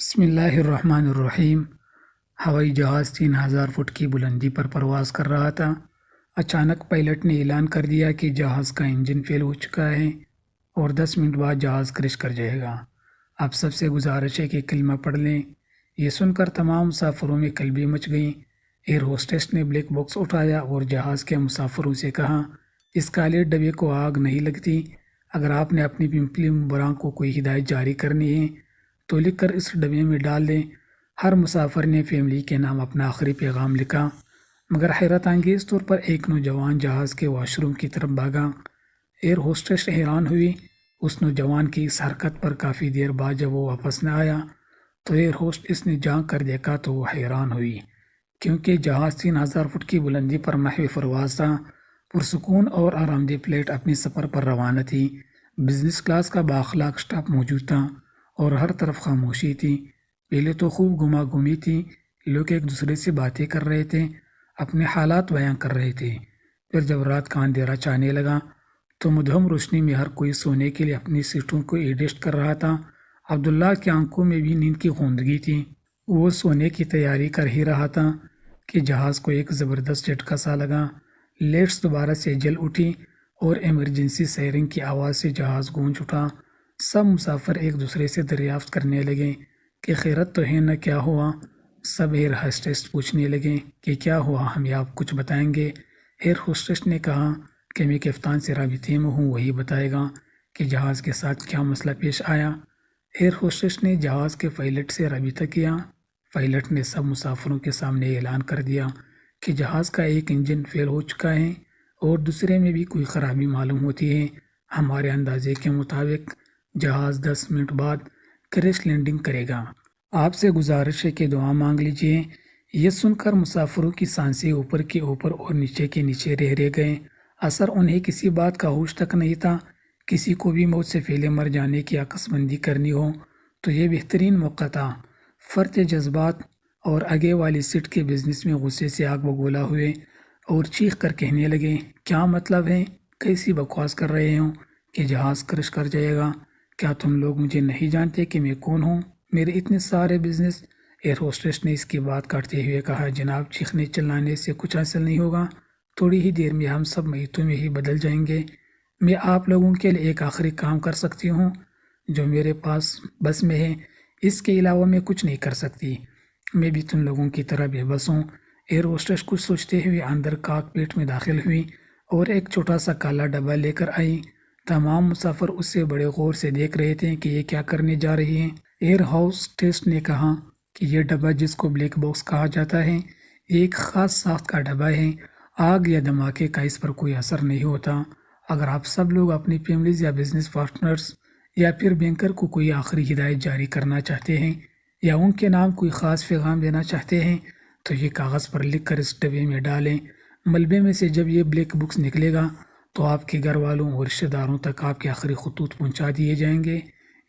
بسم اللہ الرحمن الرحیم۔ ہوائی جہاز 3000 فٹ کی بلندی پر پرواز کر رہا تھا۔ اچانک پائلٹ نے اعلان کر دیا کہ جہاز کا انجن فیل ہو چکا ہے اور 10 منٹ بعد جہاز کرش کر جائے گا۔ آپ سب سے گزارش ہے کہ کلمہ پڑھ لیں۔ یہ سن کر تمام مسافروں میں قلبیں مچ گئیں۔ ایئر ہوسٹس نے بلیک باکس اٹھایا اور جہاز کے مسافروں سے کہا، اس کالے ڈبے کو آگ نہیں لگتی۔ اگر آپ نے اپنی پمپلی مبراں کو کوئی ہدایت جاری کرنی ہے تو لکھ کر اس ڈبے میں ڈال دیں۔ ہر مسافر نے فیملی کے نام اپنا آخری پیغام لکھا، مگر حیرت انگیز طور پر ایک نوجوان جہاز کے واش روم کی طرف بھاگا۔ ایئر ہوسٹس حیران ہوئی۔ اس نوجوان کی اس حرکت پر کافی دیر بعد جب وہ واپس نہ آیا تو ایئر ہوسٹس نے جھانک کر دیکھا تو وہ حیران ہوئی، کیونکہ جہاز 3000 فٹ کی بلندی پر محو پرواز تھا۔ پرسکون اور آرام دہ فلائٹ اپنے سفر پر روانہ تھی۔ بزنس کلاس کا بااخلاق سٹاف موجود تھا اور ہر طرف خاموشی تھی۔ پہلے تو خوب گما گمی تھی، لوگ ایک دوسرے سے باتیں کر رہے تھے، اپنے حالات بیان کر رہے تھے۔ پھر جب رات کا اندھیرا چھانے لگا تو مدھم روشنی میں ہر کوئی سونے کے لیے اپنی سیٹوں کو ایڈجسٹ کر رہا تھا۔ عبداللہ کی آنکھوں میں بھی نیند کی غوندگی تھی۔ وہ سونے کی تیاری کر ہی رہا تھا کہ جہاز کو ایک زبردست جھٹکا سا لگا۔ لیٹس دوبارہ سے جل اٹھی اور ایمرجنسی سائرن کی آواز سے جہاز گونج اٹھا۔ سب مسافر ایک دوسرے سے دریافت کرنے لگے کہ خیرت تو ہے نہ، کیا ہوا؟ سب ایئر ہوسٹس پوچھنے لگے کہ کیا ہوا، ہمیں آپ کچھ بتائیں گے؟ ایئر ہوسٹس نے کہا کہ میں کپتان سے رابطے میں ہوں، وہی بتائے گا کہ جہاز کے ساتھ کیا مسئلہ پیش آیا۔ ایئر ہوسٹس نے جہاز کے پائلٹ سے رابطہ کیا۔ پائلٹ نے سب مسافروں کے سامنے اعلان کر دیا کہ جہاز کا ایک انجن فیل ہو چکا ہے اور دوسرے میں بھی کوئی خرابی معلوم ہوتی ہے۔ ہمارے اندازے کے مطابق جہاز 10 منٹ بعد کریش لینڈنگ کرے گا۔ آپ سے گزارش ہے کہ دعا مانگ لیجئے۔ یہ سن کر مسافروں کی سانسیں اوپر کے اوپر اور نیچے کے نیچے رہ گئے۔ اثر انہیں کسی بات کا ہوش تک نہیں تھا۔ کسی کو بھی موت سے پہلے مر جانے کی عکس بندی کرنی ہو تو یہ بہترین موقع تھا۔ فرط جذبات اور آگے والی سیٹ کے بزنس میں غصے سے آگ بگولا ہوئے اور چیخ کر کہنے لگے، کیا مطلب ہے؟ کیسی بکواس کر رہے ہوں کہ جہاز کرش کر جائے گا؟ کیا تم لوگ مجھے نہیں جانتے کہ میں کون ہوں؟ میرے اتنے سارے بزنس۔ ایئر ہوسٹس نے اس کی بات کاٹتے ہوئے کہا، جناب، چیخنے چلانے سے کچھ حاصل نہیں ہوگا۔ تھوڑی ہی دیر میں ہم سب میتوں میں ہی بدل جائیں گے۔ میں آپ لوگوں کے لیے ایک آخری کام کر سکتی ہوں جو میرے پاس بس میں ہے، اس کے علاوہ میں کچھ نہیں کر سکتی۔ میں بھی تم لوگوں کی طرح بے بس ہوں۔ ایئر ہوسٹس کچھ سوچتے ہوئے اندر کاک پیٹ میں داخل ہوئی اور ایک چھوٹا سا کالا ڈبہ لے کر آئی۔ تمام مسافر اس سے بڑے غور سے دیکھ رہے تھے کہ یہ کیا کرنے جا رہی ہے۔ ایئر ہوسٹس نے کہا کہ یہ ڈبہ، جس کو بلیک باکس کہا جاتا ہے، یہ ایک خاص ساخت کا ڈبہ ہے۔ آگ یا دھماکے کا اس پر کوئی اثر نہیں ہوتا۔ اگر آپ سب لوگ اپنی فیملیز یا بزنس پارٹنرز یا پھر بینکر کو کوئی آخری ہدایت جاری کرنا چاہتے ہیں یا ان کے نام کوئی خاص پیغام دینا چاہتے ہیں تو یہ کاغذ پر لکھ کر اس ڈبے میں ڈالیں۔ ملبے میں سے جب یہ بلیک باکس نکلے گا تو آپ کے گھر والوں اور رشتہ داروں تک آپ کے آخری خطوط پہنچا دیے جائیں گے۔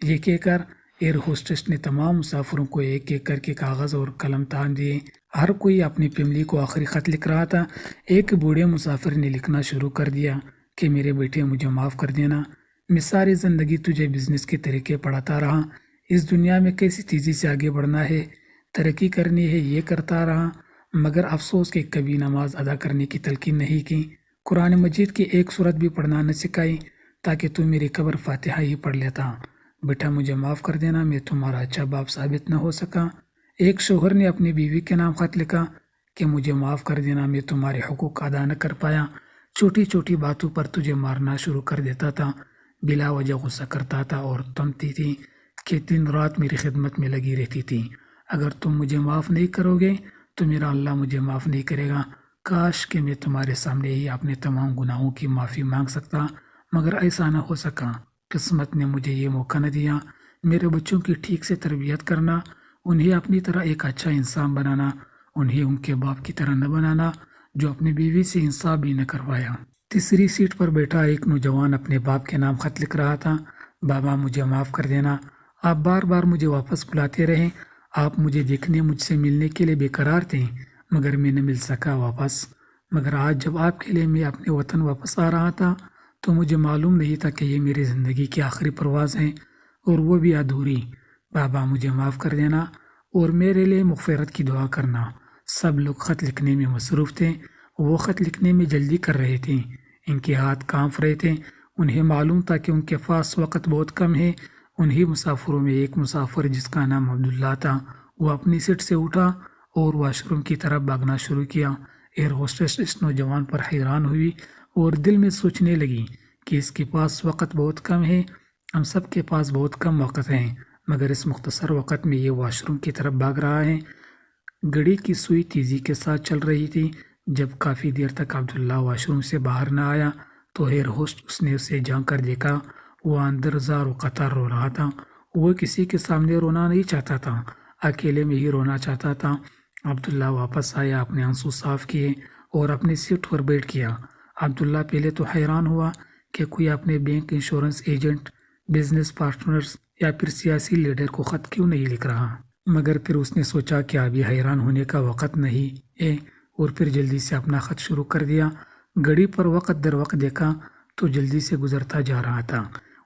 یہ کہہ کر ایئر ہوسٹس نے تمام مسافروں کو ایک ایک کر کے کاغذ اور قلم تان دیے۔ ہر کوئی اپنی فیملی کو آخری خط لکھ رہا تھا۔ ایک بوڑھے مسافر نے لکھنا شروع کر دیا کہ میرے بیٹے، مجھے معاف کر دینا۔ میں ساری زندگی تجھے بزنس کے طریقے پڑھاتا رہا، اس دنیا میں کیسی تیزی سے آگے بڑھنا ہے، ترقی کرنی ہے، یہ کرتا رہا، مگر افسوس کہ کبھی نماز ادا کرنے کی تلقین نہیں کی، قرآن مجید کی ایک سورت بھی پڑھنا نہ سکھائی تاکہ تو میری قبر فاتحہ ہی پڑھ لیتا۔ بیٹا، مجھے معاف کر دینا، میں تمہارا اچھا باپ ثابت نہ ہو سکا۔ ایک شوہر نے اپنی بیوی کے نام خط لکھا کہ مجھے معاف کر دینا، میں تمہارے حقوق ادا نہ کر پایا، چھوٹی چھوٹی باتوں پر تجھے مارنا شروع کر دیتا تھا، بلا وجہ غصہ کرتا تھا اور تمتی تھی کہ دن رات میری خدمت میں لگی رہتی تھی۔ اگر تم مجھے معاف نہیں کرو گے تو میرا اللہ مجھے معاف نہیں کرے گا۔ کاش کہ میں تمہارے سامنے ہی اپنے تمام گناہوں کی معافی مانگ سکتا، مگر ایسا نہ ہو سکا۔ قسمت نے مجھے یہ موقع نہ دیا۔ میرے بچوں کی ٹھیک سے تربیت کرنا، انہیں اپنی طرح ایک اچھا انسان بنانا، انہیں ان کے باپ کی طرح نہ بنانا جو اپنی بیوی سے انصاف بھی نہ کروایا۔ تیسری سیٹ پر بیٹھا ایک نوجوان اپنے باپ کے نام خط لکھ رہا تھا، بابا، مجھے معاف کر دینا، آپ بار بار مجھے واپس بلاتے رہے، آپ مجھے دیکھنے، مجھ سے ملنے کے لیے بے قرار تھے، مگر میں نہ مل سکا واپس۔ مگر آج جب آپ کے لیے میں اپنے وطن واپس آ رہا تھا تو مجھے معلوم نہیں تھا کہ یہ میری زندگی کی آخری پرواز ہے، اور وہ بھی ادھوری۔ بابا مجھے معاف کر دینا اور میرے لیے مغفرت کی دعا کرنا۔ سب لوگ خط لکھنے میں مصروف تھے۔ وہ خط لکھنے میں جلدی کر رہے تھے، ان کے ہاتھ کانپ رہے تھے۔ انہیں معلوم تھا کہ ان کے پاس وقت بہت کم ہے۔ انہی مسافروں میں ایک مسافر جس کا نام عبداللہ تھا، وہ اپنی سیٹ سے اٹھا اور واش روم کی طرف بھاگنا شروع کیا۔ ایئر ہوسٹس اس نوجوان پر حیران ہوئی اور دل میں سوچنے لگی کہ اس کے پاس وقت بہت کم ہے۔ ہم سب کے پاس بہت کم وقت ہے، مگر اس مختصر وقت میں یہ واش روم کی طرف بھاگ رہا ہے۔ گھڑی کی سوئی تیزی کے ساتھ چل رہی تھی۔ جب کافی دیر تک عبداللہ واش روم سے باہر نہ آیا تو ایئر ہوسٹ اس نے اسے جھانک کر دیکھا۔ وہ اندر زار و قطار رو رہا تھا۔ وہ کسی کے سامنے رونا نہیں چاہتا تھا، اکیلے میں ہی رونا چاہتا تھا۔ عبداللہ واپس آیا، اپنے آنسو صاف کیے اور اپنی سیٹ پر بیٹھ گیا۔ عبداللہ پہلے تو حیران ہوا کہ کوئی اپنے bank, insurance agent, business partners یا پھر سیاسی لیڈر کو خط کیوں نہیں لکھ رہا، مگر پھر اس نے سوچا کہ ابھی حیران ہونے کا وقت نہیں ہے اور پھر جلدی سے اپنا خط شروع کر دیا۔ گھڑی پر وقت در وقت دیکھا تو جلدی سے گزرتا جا رہا تھا۔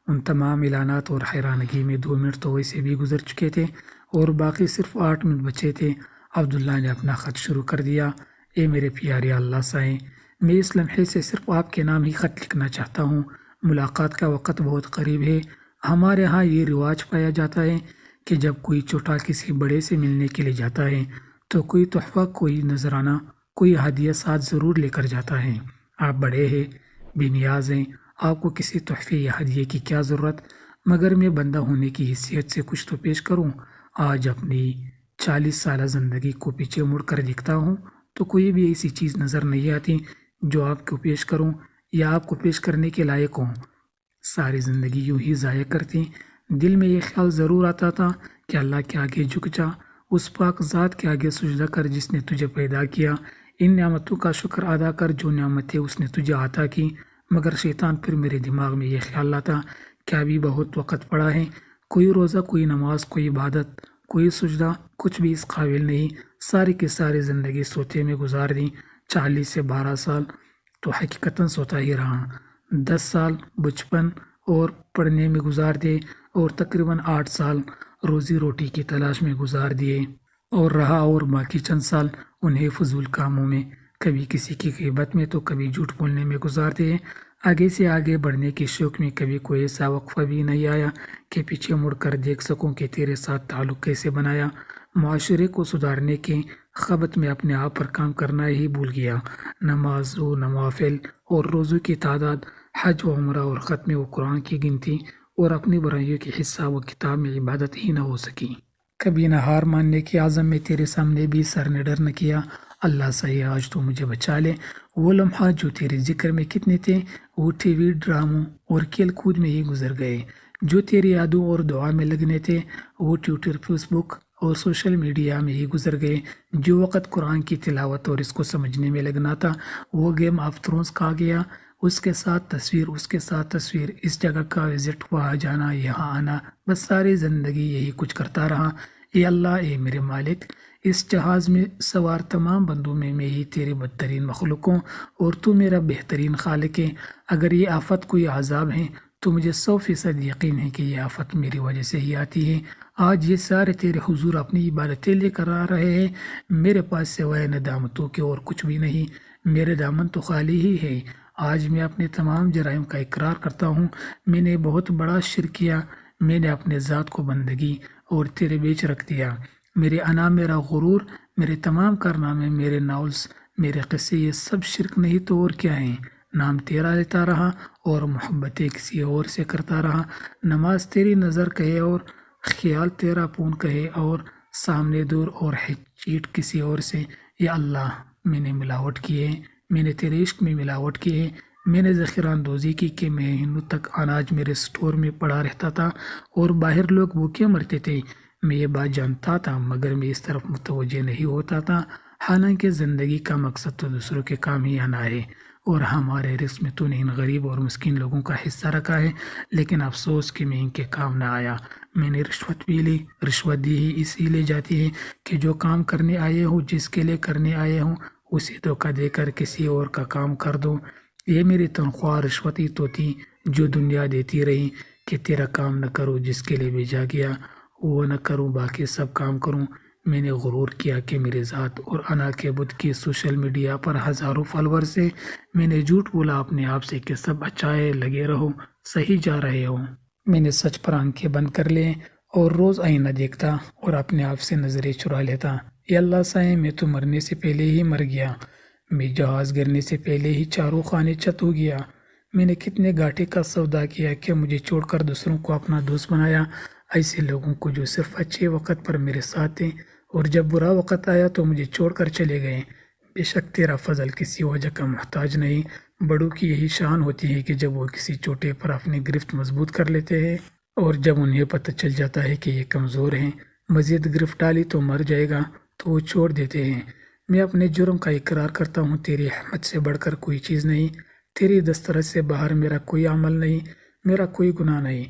ان تمام اعلانات اور حیرانگی میں 2 منٹ تو ویسے بھی گزر چکے تھے اور باقی صرف 8 منٹ بچے تھے۔ عبداللہ نے اپنا خط شروع کر دیا۔ اے میرے پیارے اللہ سائیں، میں اس لمحے سے صرف آپ کے نام ہی خط لکھنا چاہتا ہوں۔ ملاقات کا وقت بہت قریب ہے۔ ہمارے ہاں یہ رواج پایا جاتا ہے کہ جب کوئی چھوٹا کسی بڑے سے ملنے کے لیے جاتا ہے تو کوئی تحفہ، کوئی نذرانہ، کوئی ہدیہ ساتھ ضرور لے کر جاتا ہے۔ آپ بڑے ہیں، بے نیاز ہیں، آپ کو کسی تحفے یا ہدیے کی کیا ضرورت، مگر میں بندہ ہونے کی حیثیت سے کچھ تو پیش کروں۔ آج اپنی 40 سالہ زندگی کو پیچھے مڑ کر دیکھتا ہوں تو کوئی بھی ایسی چیز نظر نہیں آتی جو آپ کو پیش کروں یا آپ کو پیش کرنے کے لائق ہوں۔ ساری زندگی یوں ہی ضائع کرتی۔ دل میں یہ خیال ضرور آتا تھا کہ اللہ کے آگے جھک جا، اس پاک ذات کے آگے سجدہ کر جس نے تجھے پیدا کیا، ان نعمتوں کا شکر ادا کر جو نعمتیں اس نے تجھے عطا کی۔ مگر شیطان پھر میرے دماغ میں یہ خیال لاتا کہ ابھی بہت وقت پڑا ہے، کوئی روزہ، کوئی نماز، کوئی عبادت، کوئی سجدہ، کچھ بھی اس قابل نہیں۔ ساری کی ساری زندگی سوتے میں گزار دی۔ 40 سے 12 سال تو حقیقتاً سوتا ہی رہا۔ 10 سال بچپن اور پڑھنے میں گزار دے اور تقریباً 8 سال روزی روٹی کی تلاش میں گزار دیے اور رہا، اور باقی چند سال انہیں فضول کاموں میں، کبھی کسی کی غیبت میں تو کبھی جھوٹ بولنے میں گزار دیے۔ آگے سے آگے بڑھنے کے شوق میں کبھی کوئی ایسا وقفہ بھی نہیں آیا کہ پیچھے مڑ کر دیکھ سکوں کہ تیرے ساتھ تعلق کیسے بنایا۔ معاشرے کو سدھارنے کے خبت میں اپنے آپ پر کام کرنا ہی بھول گیا۔ نماز و نوافل اور روزوں کی تعداد، حج و عمرہ اور ختم و قرآن کی گنتی اور اپنی برائیوں کی حصہ و کتاب میں عبادت ہی نہ ہو سکی۔ کبھی نہ ہار ماننے کے عزم میں تیرے سامنے بھی سر نڈر نہ کیا۔ اللہ سہی، آج تو مجھے بچا لے۔ وہ لمحات جو تیرے ذکر میں کتنے تھے، وہ ٹی وی ڈراموں اور کھیل کود میں ہی گزر گئے۔ جو تیری یادوں اور دعا میں لگنے تھے، وہ ٹویٹر، فیس بک اور سوشل میڈیا میں ہی گزر گئے۔ جو وقت قرآن کی تلاوت اور اس کو سمجھنے میں لگنا تھا، وہ گیم آف تھرونز کھا گیا۔ اس کے ساتھ تصویر، اس جگہ کا وزٹ، وہاں جانا، یہاں آنا، بس ساری زندگی یہی کچھ کرتا رہا۔ اے اللہ، اے میرے مالک، اس جہاز میں سوار تمام بندوں میں ہی تیرے بدترین مخلوق ہوں اور تو میرا بہترین خالق ہے۔ اگر یہ آفت کوئی عذاب ہے تو مجھے 100% یقین ہے کہ یہ آفت میری وجہ سے ہی آتی ہے۔ آج یہ سارے تیرے حضور اپنی عبادتیں لے کر آ رہے ہیں، میرے پاس سوائے ندامتوں کے اور کچھ بھی نہیں۔ میرے دامن تو خالی ہی ہے۔ آج میں اپنے تمام جرائم کا اقرار کرتا ہوں۔ میں نے بہت بڑا شرک کیا۔ میں نے اپنے ذات کو بندگی اور تیرے بیچ رکھ دیا۔ میرے انا، میرا غرور، میرے تمام کارنامے، میرے ناولز، میرے قصے، یہ سب شرک نہیں تو اور کیا ہیں۔ نام تیرا لیتا رہا اور محبتیں کسی اور سے کرتا رہا۔ نماز تیری نظر کہے اور خیال تیرا پون کہے اور سامنے دور اور ہے چیٹ کسی اور سے۔ یا اللہ، میں نے ملاوٹ کی ہے، میں نے تیرے عشق میں ملاوٹ کی ہے۔ میں نے ذخیرہ اندوزی کی کہ مہینوں تک اناج میرے سٹور میں پڑا رہتا تھا اور باہر لوگ بھوکے مرتے تھے۔ میں یہ بات جانتا تھا، مگر میں اس طرف متوجہ نہیں ہوتا تھا۔ حالانکہ زندگی کا مقصد تو دوسروں کے کام ہی آنا ہے، اور ہمارے رزق میں تو نے ان غریب اور مسکین لوگوں کا حصہ رکھا ہے، لیکن افسوس کہ میں ان کے کام نہ آیا۔ میں نے رشوت بھی لی۔ رشوت دی ہی اسی لیے جاتی ہے کہ جو کام کرنے آئے ہوں، جس کے لیے کرنے آئے ہوں، اسے دھوکہ دے کر کسی اور کا کام کر دو۔ یہ میری تنخواہ رشوت ہی تو تھی جو دنیا دیتی رہی کہ تیرا کام نہ کرو جس کے لیے بھیجا گیا، وہ نہ کروں باقی سب کام کروں۔ میں نے غرور کیا کہ میرے ذات اور انا کے بت کی سوشل میڈیا پر ہزاروں فالور سے میں نے جھوٹ بولا اپنے آپ سے کہ سب اچھا ہے، لگے رہو، صحیح جا رہے ہو۔ میں نے سچ پر آنکھیں بند کر لیں اور روز آئینہ دیکھتا اور اپنے آپ سے نظریں چرا لیتا۔ یا اللہ سائیں، میں تو مرنے سے پہلے ہی مر گیا، میں جہاز گرنے سے پہلے ہی چاروں خانے چت ہو گیا۔ میں نے کتنے گھاٹے کا سودا کیا کہ مجھے چھوڑ کر دوسروں کو اپنا دوست بنایا، ایسے لوگوں کو جو صرف اچھے وقت پر میرے ساتھ تھے اور جب برا وقت آیا تو مجھے چھوڑ کر چلے گئے۔ بے شک تیرا فضل کسی وجہ کا محتاج نہیں۔ بڑوں کی یہی شان ہوتی ہے کہ جب وہ کسی چھوٹے پر اپنی گرفت مضبوط کر لیتے ہیں اور جب انہیں پتہ چل جاتا ہے کہ یہ کمزور ہیں، مزید گرفت ڈالی تو مر جائے گا تو وہ چھوڑ دیتے ہیں۔ میں اپنے جرم کا اقرار کرتا ہوں، تیری رحمت سے بڑھ کر کوئی چیز نہیں، تیری دسترس سے باہر میرا کوئی عمل نہیں، میرا کوئی گناہ نہیں،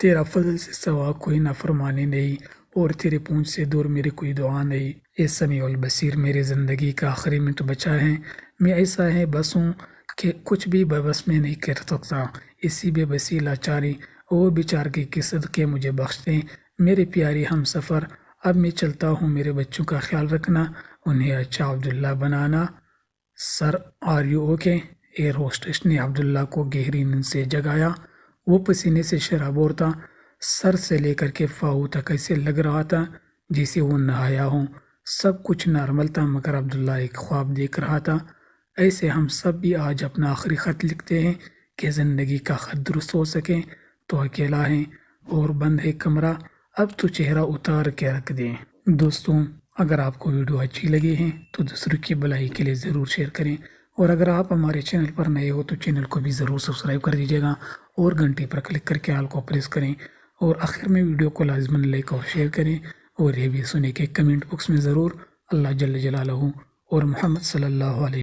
تیرا فضل سے سوا کوئی نافرمانی نہیں، اور تیرے پونچھ سے دور میری کوئی دعا نہیں۔ اے سمیع البصیر، میری زندگی کا آخری منٹ بچا ہے، میں ایسا ہے بس ہوں کہ کچھ بھی بس میں نہیں کر سکتا۔ اسی بے بسی لاچاری اور بیچارگی کے صدقے مجھے بخش دیں میرے پیارے ہم سفر۔ اب میں چلتا ہوں، میرے بچوں کا خیال رکھنا، انہیں اچھا عبداللہ بنانا۔ Sir are you okay? Air hostess نے عبداللہ کو گہری نیند سے جگایا۔ وہ پسینے سے شرابور تھا، سر سے لے کر کے پاؤں تک ایسے لگ رہا تھا جیسے وہ نہایا ہو۔ سب کچھ نارمل تھا مگر عبداللہ ایک خواب دیکھ رہا تھا۔ ایسے ہم سب بھی آج اپنا آخری خط لکھتے ہیں کہ زندگی کا خط درست ہو سکے تو اکیلا ہے اور بند ہے کمرہ، اب تو چہرہ اتار کے رکھ دیں۔ دوستوں، اگر آپ کو ویڈیو اچھی لگی ہے تو دوسروں کی بھلائی کے لیے ضرور شیئر کریں، اور اگر آپ ہمارے چینل پر نئے ہو تو چینل کو بھی ضرور سبسکرائب کر دیجیے گا اور گھنٹی پر کلک کر کے آل کو پریس کریں، اور آخر میں ویڈیو کو لازماً لائک اور شیئر کریں، اور یہ بھی سنیں کہ کمنٹ باکس میں ضرور اللہ جل جلالہ اور محمد صلی اللہ علیہ